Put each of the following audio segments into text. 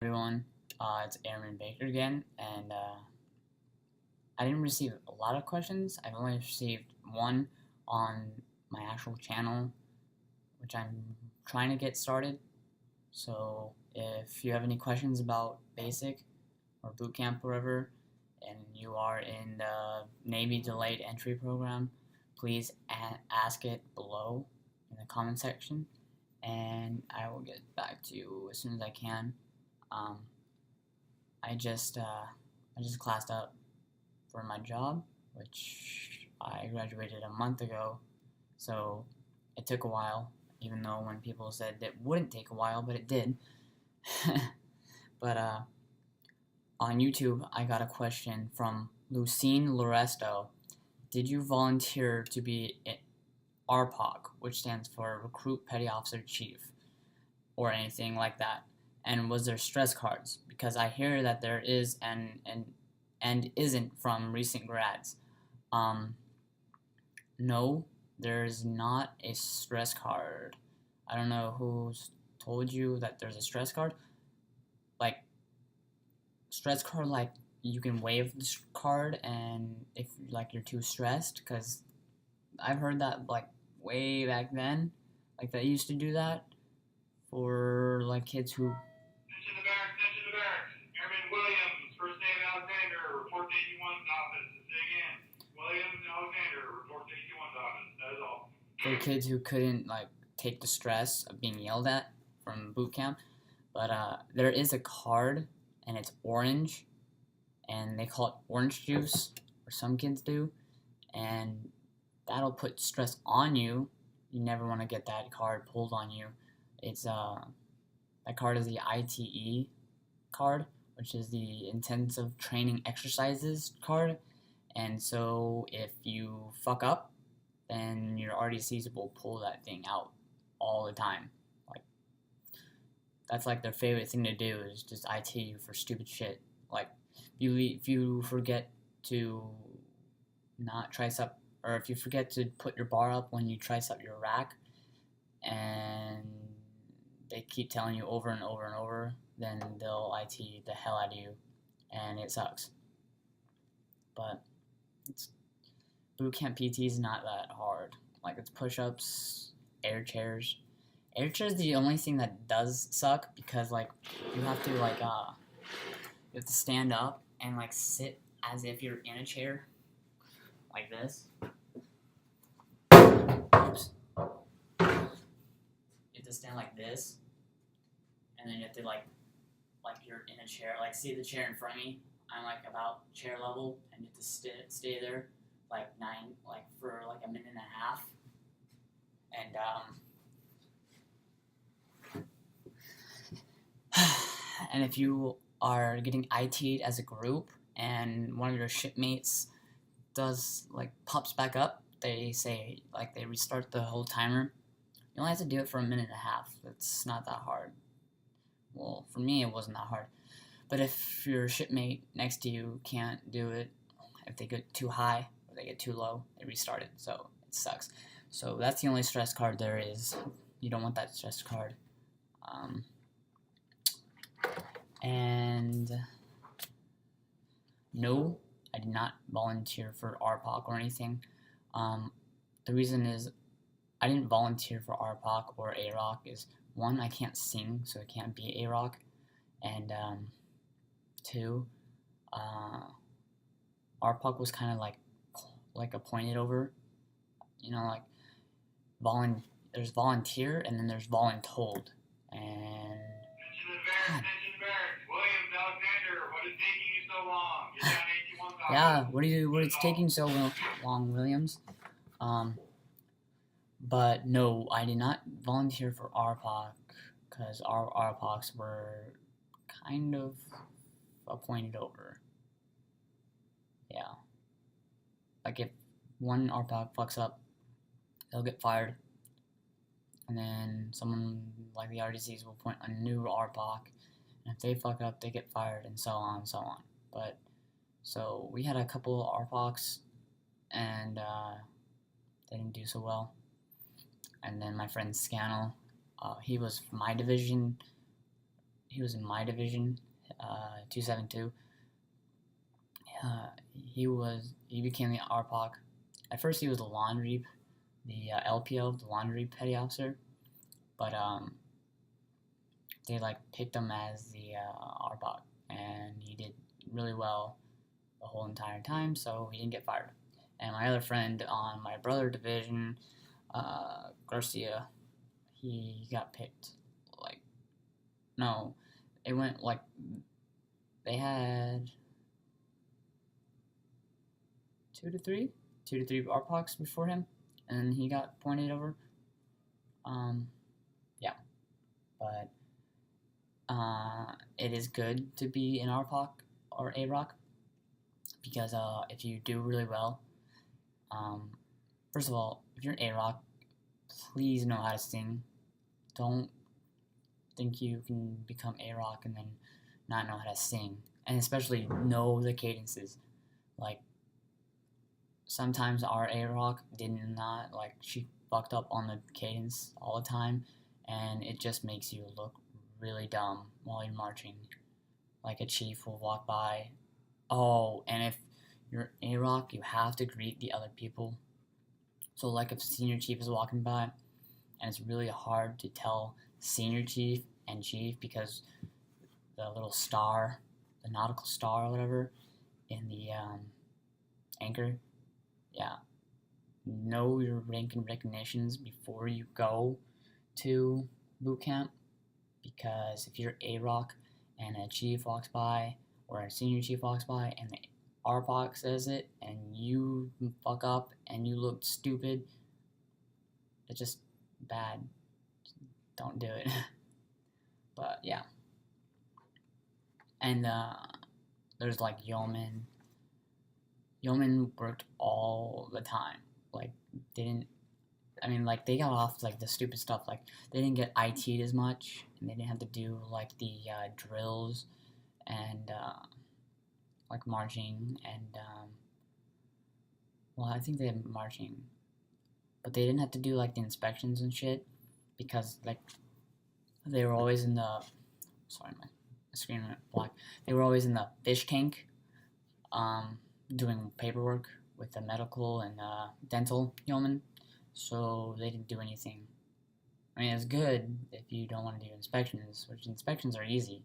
Everyone, it's Aaron Baker again, and I didn't receive a lot of questions. I've only received one on my actual channel, which I'm trying to get started. So if you have any questions about basic or boot camp or whatever, and you are in the Navy delayed entry program, please ask it below in the comment section, and I will get back to you as soon as I can. Um, I just classed up for my job, which I graduated a month ago, so it took a while, even though when people said it wouldn't take a while, but it did. But on YouTube, I got a question from Lucine Loresto. Did you volunteer to be RPOC, which stands for Recruit Petty Officer Chief, or anything like that? And was there stress cards? Because I hear that there is and isn't from recent grads. No, there's not a stress card. I don't know who's told you that there's a stress card. Like, stress card, like, you can waive the card and if like you're too stressed, because I've heard that like way back then, like they used to do that for like kids who Attention to barracks, attention to barracks. Airman Williams, First Aid Alexander, report to 81's office. Say again. Williams and Alexander, report to 81's office. That is all. for kids who couldn't like take the stress of being yelled at from boot camp. But there is a card and it's orange, and they call it orange juice, or some kids do, and that'll put stress on you. You never want to get that card pulled on you. It's that card is the ITE card, which is the intensive training exercises card. And so if you fuck up, then your RDCs will pull that thing out all the time. Like, that's like their favorite thing to do, is just IT you for stupid shit. Like, if you forget to not tricep, or if you forget to put your bar up when you tricep your rack, and they keep telling you over and over and over, then they'll IT the hell out of you, and it sucks. But boot camp PT is not that hard. Like, it's push-ups, air chairs. Air chairs is the only thing that does suck, because like you have to stand up and like sit as if you're in a chair, like this. Oops. You have to stand like this, and then you have to like you're in a chair. Like, see the chair in front of me? I'm like about chair level, and you have to stay there for like a minute and a half. And if you are getting IT'd as a group and one of your shipmates does like pops back up, they say like they restart the whole timer. You only have to do it for a minute and a half. It's not that hard. Well, for me, it wasn't that hard. But if your shipmate next to you can't do it, if they get too high or they get too low, they restart it. So it sucks. So that's the only stress card there is. You don't want that stress card. And no, I did not volunteer for RPOC or anything. The reason is I didn't volunteer for RPOC or AROC is, one, I can't sing, so it can't be AROC, and two, RPOC was kind of like appointed over, like there's volunteer and then there's voluntold, and Attention to barracks, attention to barracks. Williams, Alexander, what is taking you so long? Get down to 81's office. yeah, what is taking so long, Williams? But no, I did not volunteer for RPOC because our RPOCs were kind of appointed over. Yeah. Like, if one RPOC fucks up, they'll get fired. And then someone like the RDCs will appoint a new RPOC. And if they fuck up, they get fired, and so on and so on. But, so we had a couple RPOCs, and they didn't do so well. And then my friend Scannell, he was from my division. he was in my division, 272. He became the RPOC. At first, he was the LPO, the laundry petty officer, but they like picked him as the RPOC, and he did really well the whole entire time, so he didn't get fired. And my other friend on my brother division, Garcia, he got picked. No, it went they had 2 to 3 RPOCs before him, and he got pointed over. Yeah, but it is good to be an RPOC or AROC because if you do really well, first of all, if you're an AROC, please know how to sing. Don't think you can become AROC and then not know how to sing, and especially know the cadences. Like, sometimes our AROC did not, she fucked up on the cadence all the time, and it just makes you look really dumb while you're marching. Like, a chief will walk by. Oh, and if you're AROC, you have to greet the other people. So, like, if senior chief is walking by, and it's really hard to tell senior chief and chief because the little star, the nautical star or whatever, in the anchor, yeah, know your rank and recognitions before you go to boot camp, because if you're AROC and a chief walks by or a senior chief walks by and the RPOC says it and you fuck up and you look stupid, it's just bad. Don't do it. But yeah, and there's yeomen. Yeomen worked all the time. They got off the stupid stuff. They didn't get IT'd as much, and they didn't have to do the drills and marching and I think they had marching, but they didn't have to do the inspections and shit because they were always in the sorry, my screen went black. They were always in the fish tank, doing paperwork with the medical and dental yeomen, so they didn't do anything. I mean, it's good if you don't want to do inspections, which inspections are easy,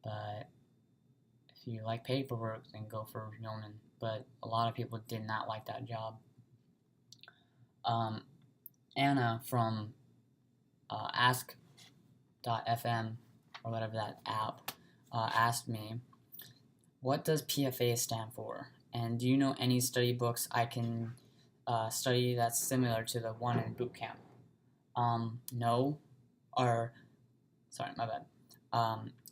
but if you like paperwork, then go for yeoman. But a lot of people did not like that job. Anna from Ask.fm, or whatever that app, asked me, what does PFA stand for? And do you know any study books I can study that's similar to the one in boot camp? No. Or, sorry, my bad.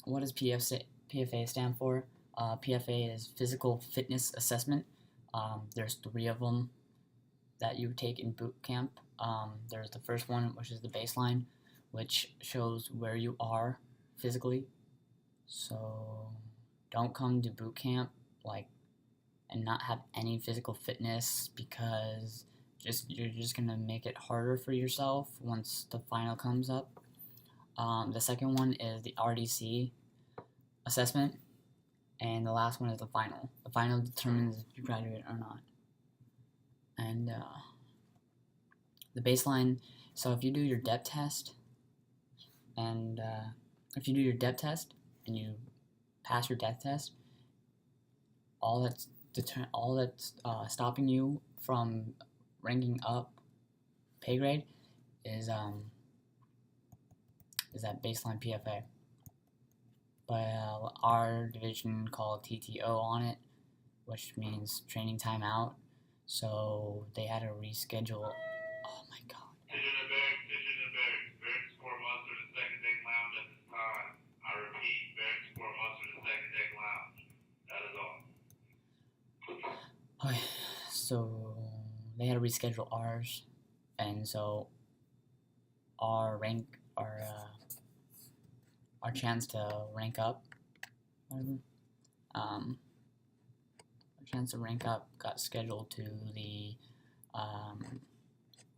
What does PFA stand for? PFA is Physical Fitness Assessment. There's 3 of them that you take in boot camp. There's the first one, which is the baseline, which shows where you are physically. So don't come to boot camp and not have any physical fitness, because you're just gonna make it harder for yourself once the final comes up. The second one is the RDC assessment, and the last one is the final. The final determines if you graduate or not. And the baseline. So if you do your DEP test, and you pass your DEP test, all that's stopping you from ranking up pay grade is that baseline PFA. But our division called TTO on it, which means training time out. So they had to reschedule. Oh my god. Pigeon and bags. Bags for mustard and second deck lounge at this time. I repeat, bags for mustard and second deck lounge. That is all. Okay, so they had to reschedule ours, and so our chance to rank up, whatever, our chance to rank up got scheduled to the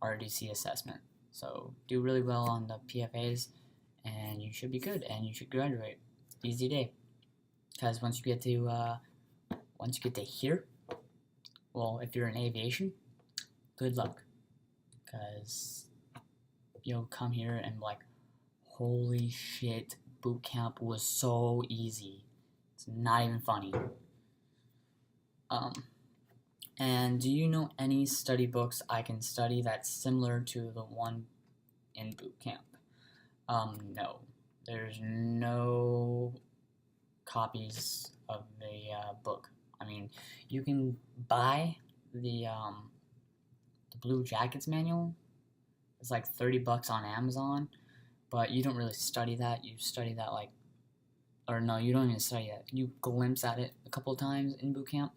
RDC assessment. So do really well on the PFAs, and you should be good, and you should graduate. Easy day. Because once you get to here, well, if you're in aviation, good luck. Because you'll come here and like, holy shit, boot camp was so easy. It's not even funny. And do you know any study books I can study that's similar to the one in boot camp? No. There's no copies of the book. I mean, you can buy the Blue Jackets manual. It's like $30 on Amazon, but you don't really study that. You study that you don't even study that. You glimpse at it a couple of times in boot camp.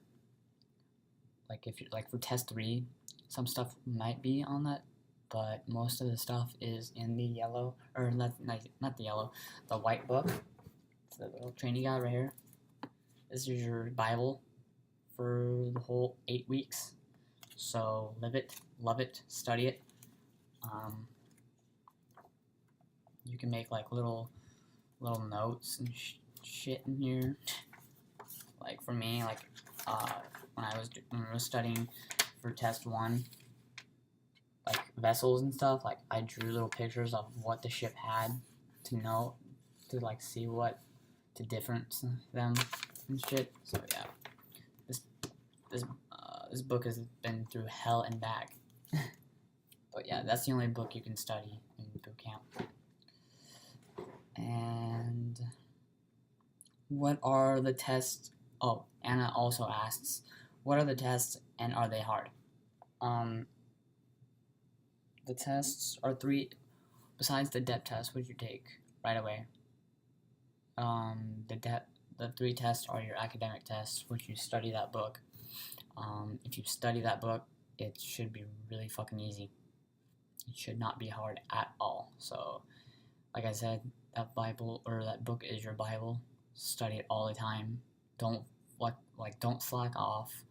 Like if you're for test 3, some stuff might be on that, but most of the stuff is in the yellow, or not the yellow, the white book. It's the little training guide right here. This is your Bible for the whole 8 weeks. So live it, love it, study it. You can make like little notes and shit in here. Like for me, when I was studying for test 1, like vessels and stuff, like I drew little pictures of what the ship had to like see what to difference them and shit. So yeah, this book has been through hell and back. But yeah, that's the only book you can study in boot camp. And what are the tests? Oh, Anna also asks, what are the tests and are they hard? The tests are 3, besides the depth test, which you take right away. The 3 tests are your academic tests, which you study that book. If you study that book, it should be really fucking easy. It should not be hard at all. So, like I said, that book is your Bible. Study it all the time. Don't slack off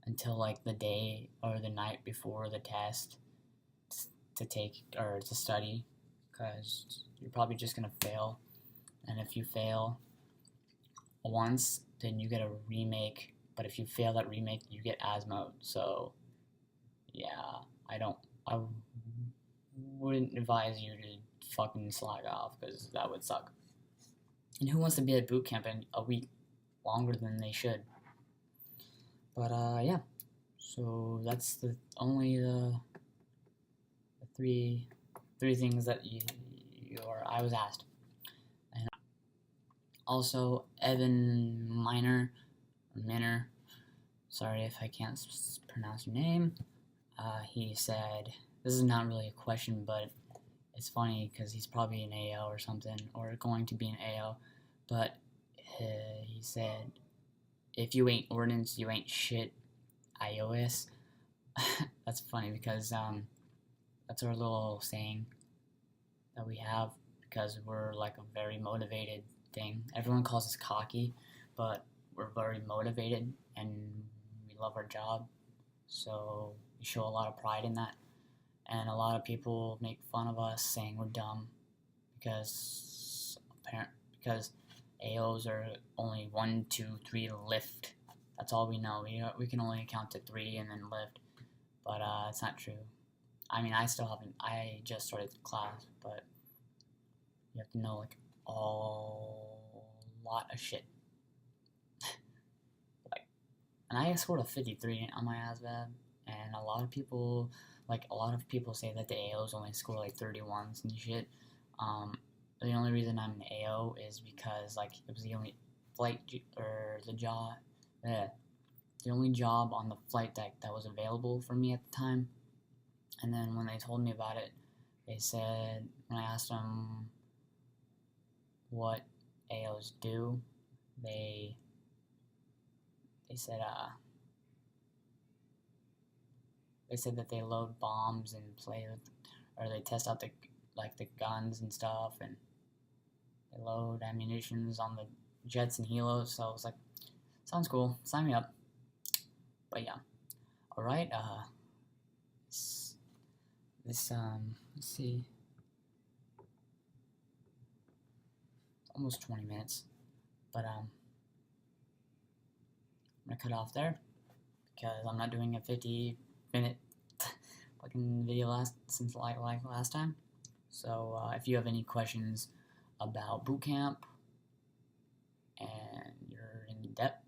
until like the day or the night before the test to take or to study, because you're probably just gonna fail. And if you fail once, then you get a remake. But if you fail that remake, you get AS mode. So yeah, I wouldn't advise you to fucking slack off, because that would suck. And who wants to be at boot camp in a week longer than they should? But yeah, so that's the three things that I was asked. And also Evan Minor, sorry if I can't pronounce your name. He said, this is not really a question, but it's funny because he's probably an AO or something, or going to be an AO. But he said, if you ain't ordnance, you ain't shit, iOS. That's funny because that's our little saying that we have, because we're like a very motivated thing. Everyone calls us cocky, but we're very motivated and we love our job. So we show a lot of pride in that. And a lot of people make fun of us, saying we're dumb because AOs are only 1, 2, 3 lift. That's all we know. We can only count to 3 and then lift. But it's not true. I mean, I just started the class, but you have to know like a lot of shit. And I scored a 53 on my ASVAB, and a lot of people say that the AOs only score like 31s and shit. The only reason I'm an AO is because like it was the only the only job on the flight deck that was available for me at the time. And then when they told me about it, they said, when I asked them what AOs do, they said that they load bombs and they test out the guns and stuff, and they load ammunitions on the jets and helos. So I was like, sounds cool, sign me up. But yeah, all right. Let's see. almost 20 minutes. But I'm gonna cut off there because I'm not doing a 50-minute fucking video like last time. So if you have any questions about boot camp and you're in depth,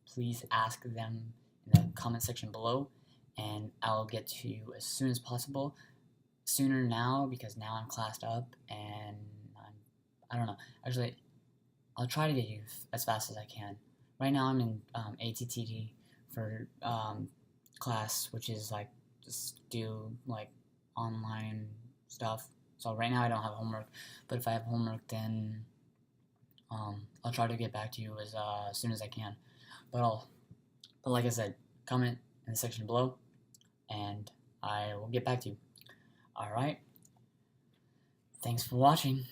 please ask them in the comment section below, and I'll get to you as soon as possible. Sooner now because now I'm classed up and I don't know. Actually, I'll try to get you as fast as I can. Right now I'm in ATTT for class, which is like just do like online stuff. So right now I don't have homework, but if I have homework, then I'll try to get back to you as soon as I can. But like I said, comment in the section below, and I will get back to you. All right. Thanks for watching.